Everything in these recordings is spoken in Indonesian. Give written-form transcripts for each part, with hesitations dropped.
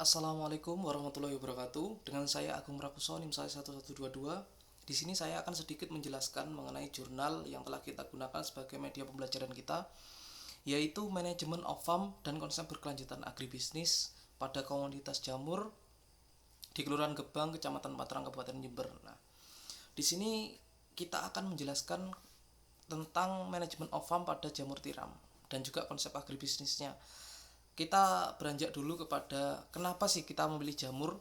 Assalamualaikum warahmatullahi wabarakatuh. Dengan saya Agung Prakuso, NIM saya 1122. Di sini saya akan sedikit menjelaskan mengenai jurnal yang telah kita gunakan sebagai media pembelajaran kita, yaitu Manajemen of Farm dan Konsep Berkelanjutan Agribisnis pada Komunitas Jamur di Kelurahan Gebang, Kecamatan Patrang, Kabupaten Jember. Nah, di sini kita akan menjelaskan tentang manajemen of farm pada jamur tiram dan juga konsep agribisnisnya. Kita beranjak dulu kepada kenapa sih kita memilih jamur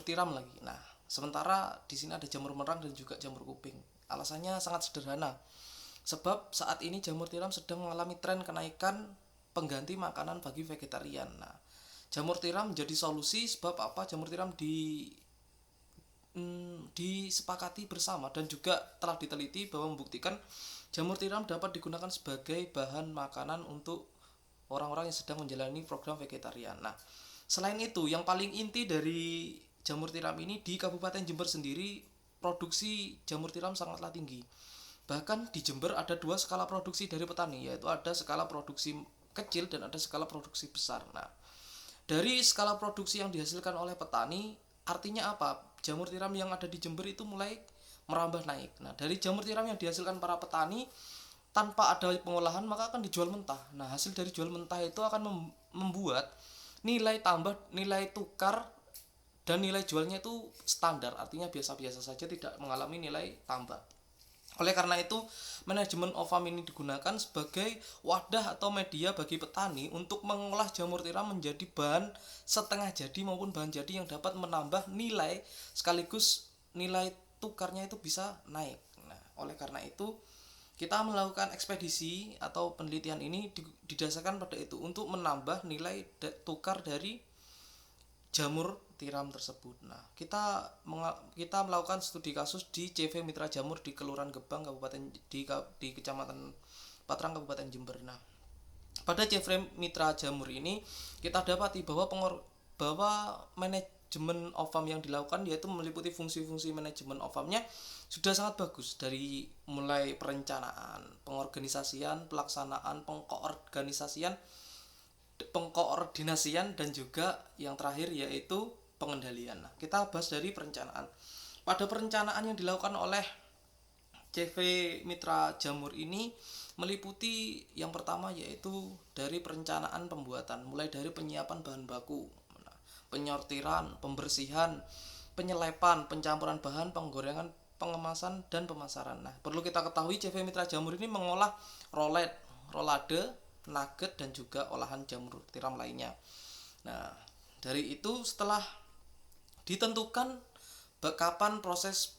tiram lagi. Nah, sementara di sini ada jamur merang dan juga jamur kuping. Alasannya sangat sederhana. Sebab saat ini jamur tiram sedang mengalami tren kenaikan pengganti makanan bagi vegetarian. Nah, jamur tiram menjadi solusi sebab apa? Jamur tiram disepakati bersama dan juga telah diteliti bahwa membuktikan jamur tiram dapat digunakan sebagai bahan makanan untuk orang-orang yang sedang menjalani program vegetarian. Nah, selain itu, yang paling inti dari jamur tiram ini di Kabupaten Jember sendiri, produksi jamur tiram sangatlah tinggi. Bahkan di Jember ada dua skala produksi dari petani, yaitu ada skala produksi kecil dan ada skala produksi besar. Nah, dari skala produksi yang dihasilkan oleh petani, artinya apa? Jamur tiram yang ada di Jember itu mulai merambah naik. Nah, dari jamur tiram yang dihasilkan para petani tanpa ada pengolahan maka akan dijual mentah. Nah, hasil dari jual mentah itu akan membuat nilai tambah, nilai tukar dan nilai jualnya itu standar, artinya biasa-biasa saja, tidak mengalami nilai tambah. Oleh karena itu, manajemen of farm ini digunakan sebagai wadah atau media bagi petani untuk mengolah jamur tiram menjadi bahan setengah jadi maupun bahan jadi yang dapat menambah nilai sekaligus nilai tukarnya itu bisa naik. Nah, oleh karena itu kita melakukan ekspedisi atau penelitian ini didasarkan pada itu untuk menambah nilai tukar dari jamur tiram tersebut. Nah, kita melakukan studi kasus di CV Mitra Jamur di Kelurahan Gebang, Kabupaten di Kecamatan Patrang, Kabupaten Jember. Nah, pada CV Mitra Jamur ini kita dapati bahwa manajemen of farm yang dilakukan yaitu meliputi fungsi-fungsi manajemen of farmnya sudah sangat bagus, dari mulai perencanaan, pengorganisasian, pelaksanaan, pengkoordinasian dan juga yang terakhir yaitu pengendalian. Nah, kita bahas dari perencanaan. Pada perencanaan yang dilakukan oleh CV Mitra Jamur ini meliputi yang pertama yaitu dari perencanaan pembuatan, mulai dari penyiapan bahan baku, penyortiran, pembersihan, penyelepan, pencampuran bahan, penggorengan, pengemasan dan pemasaran. Nah, perlu kita ketahui CV Mitra Jamur ini mengolah rolade, nugget dan juga olahan jamur tiram lainnya. Nah, dari itu setelah ditentukan kapan proses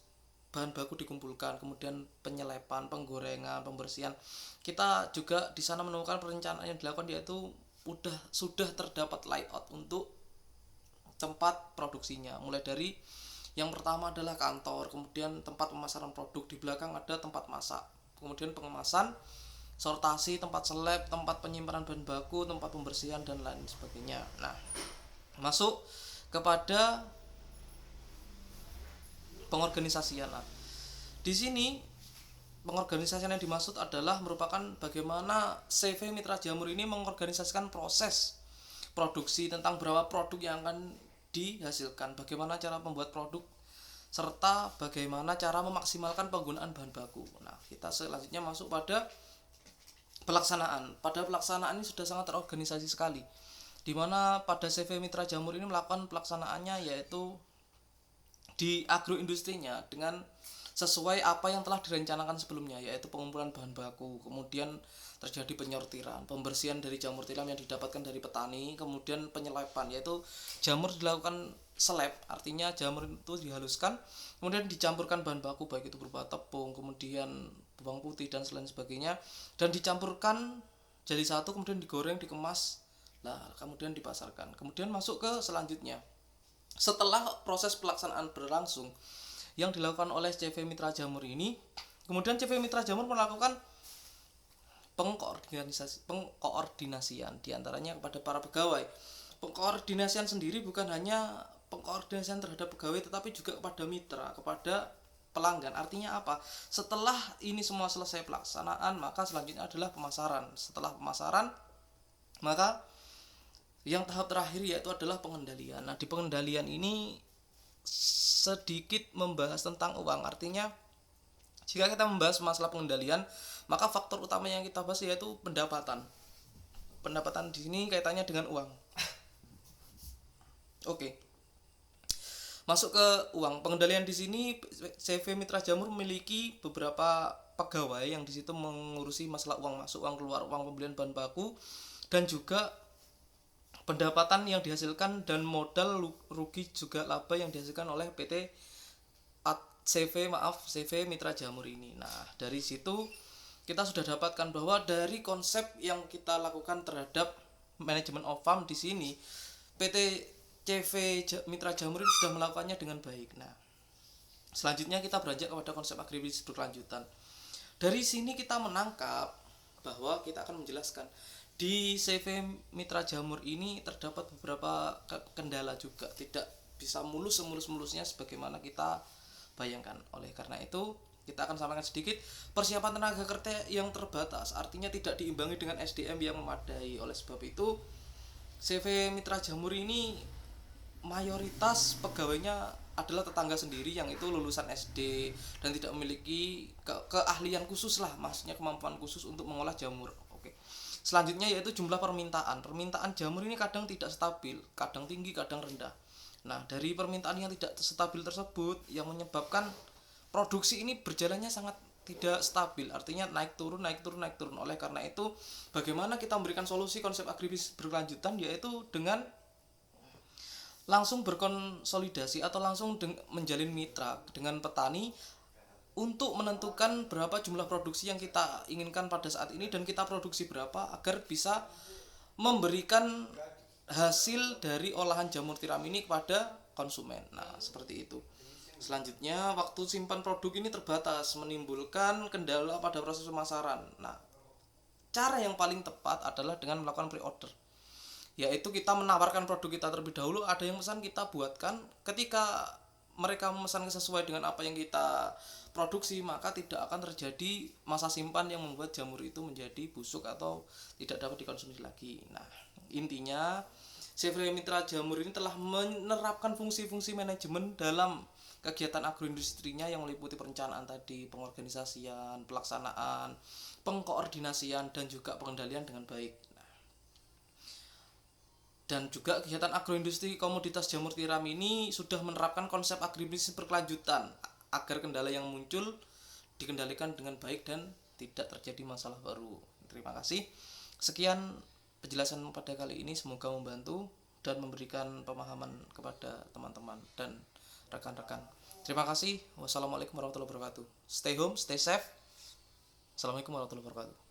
bahan baku dikumpulkan, kemudian penyelepan, penggorengan, pembersihan, kita juga di sana menemukan perencanaan yang dilakukan, yaitu sudah terdapat layout untuk tempat produksinya. Mulai dari yang pertama adalah kantor, kemudian tempat pemasaran produk, di belakang ada tempat masak, kemudian pengemasan, sortasi, tempat seleb, tempat penyimpanan bahan baku, tempat pembersihan dan lain sebagainya. Nah, masuk kepada pengorganisasian. Nah, di sini pengorganisasian yang dimaksud adalah merupakan bagaimana CV Mitra Jamur ini mengorganisasikan proses produksi, tentang berapa produk yang akan dihasilkan, bagaimana cara membuat produk, serta bagaimana cara memaksimalkan penggunaan bahan baku. Nah, kita selanjutnya masuk pada pelaksanaan. Pada pelaksanaan ini sudah sangat terorganisasi sekali, dimana pada CV Mitra Jamur ini melakukan pelaksanaannya yaitu di agroindustrinya dengan sesuai apa yang telah direncanakan sebelumnya, yaitu pengumpulan bahan baku, kemudian terjadi penyortiran, pembersihan dari jamur tiram yang didapatkan dari petani, kemudian penyelepan, yaitu jamur dilakukan seleb, artinya jamur itu dihaluskan, kemudian dicampurkan bahan baku baik itu berupa tepung, kemudian bawang putih dan selain sebagainya, dan dicampurkan jadi satu, kemudian digoreng, dikemas, lah kemudian dipasarkan. Kemudian masuk ke selanjutnya. Setelah proses pelaksanaan berlangsung yang dilakukan oleh CV Mitra Jamur ini, kemudian CV Mitra Jamur melakukan pengkoordinasian diantaranya kepada para pegawai. Pengkoordinasian sendiri bukan hanya pengkoordinasian terhadap pegawai, tetapi juga kepada mitra, kepada pelanggan. Artinya apa? Setelah ini semua selesai pelaksanaan, maka selanjutnya adalah pemasaran. Setelah pemasaran, maka Yang tahap terakhir yaitu adalah pengendalian. Nah, di pengendalian ini sedikit membahas tentang uang. Artinya jika kita membahas masalah pengendalian, maka faktor utama yang kita bahas yaitu pendapatan. Pendapatan di sini kaitannya dengan uang. Oke. Masuk ke uang. Pengendalian di sini CV Mitra Jamur memiliki beberapa pegawai yang di situ mengurusi masalah uang masuk, uang keluar, uang pembelian bahan baku, dan juga pendapatan yang dihasilkan dan modal rugi juga laba yang dihasilkan oleh PT CV Mitra Jamur ini. Nah, dari situ kita sudah dapatkan bahwa dari konsep yang kita lakukan terhadap manajemen of farm di sini, PT CV Mitra Jamur ini sudah melakukannya dengan baik. Nah, selanjutnya kita beranjak kepada konsep agribisnis berkelanjutan. Dari sini kita menangkap bahwa kita akan menjelaskan di CV Mitra Jamur ini terdapat beberapa kendala juga, tidak bisa semulus-mulusnya sebagaimana kita bayangkan. Oleh karena itu kita akan sampaikan sedikit persiapan tenaga kerja yang terbatas, artinya tidak diimbangi dengan SDM yang memadai. Oleh sebab itu CV Mitra Jamur ini mayoritas pegawainya adalah tetangga sendiri yang itu lulusan SD dan tidak memiliki keahlian khusus lah, maksudnya kemampuan khusus untuk mengolah jamur. Oke. Selanjutnya yaitu jumlah permintaan. Permintaan jamur ini kadang tidak stabil, kadang tinggi, kadang rendah. Nah, dari permintaan yang tidak stabil tersebut yang menyebabkan produksi ini berjalannya sangat tidak stabil, artinya naik turun. Oleh karena itu, bagaimana kita memberikan solusi konsep agribisnis berkelanjutan, yaitu dengan langsung berkonsolidasi atau langsung menjalin mitra dengan petani untuk menentukan berapa jumlah produksi yang kita inginkan pada saat ini dan kita produksi berapa agar bisa memberikan hasil dari olahan jamur tiram ini kepada konsumen. Nah, seperti itu. Selanjutnya, waktu simpan produk ini terbatas, menimbulkan kendala pada proses pemasaran. Nah, cara yang paling tepat adalah dengan melakukan pre-order, yaitu kita menawarkan produk kita terlebih dahulu, ada yang pesan kita buatkan. Ketika mereka memesan sesuai dengan apa yang kita produksi, maka tidak akan terjadi masa simpan yang membuat jamur itu menjadi busuk atau tidak dapat dikonsumsi lagi. Nah, intinya CV Mitra Jamur ini telah menerapkan fungsi-fungsi manajemen dalam kegiatan agroindustrinya yang meliputi perencanaan tadi, pengorganisasian, pelaksanaan, pengkoordinasian, dan juga pengendalian dengan baik. Dan juga kegiatan agroindustri komoditas jamur tiram ini sudah menerapkan konsep agribisnis berkelanjutan agar kendala yang muncul dikendalikan dengan baik dan tidak terjadi masalah baru. Terima kasih. Sekian penjelasan pada kali ini, semoga membantu dan memberikan pemahaman kepada teman-teman dan rekan-rekan. Terima kasih. Wassalamualaikum warahmatullahi wabarakatuh. Stay home, stay safe. Assalamualaikum warahmatullahi wabarakatuh.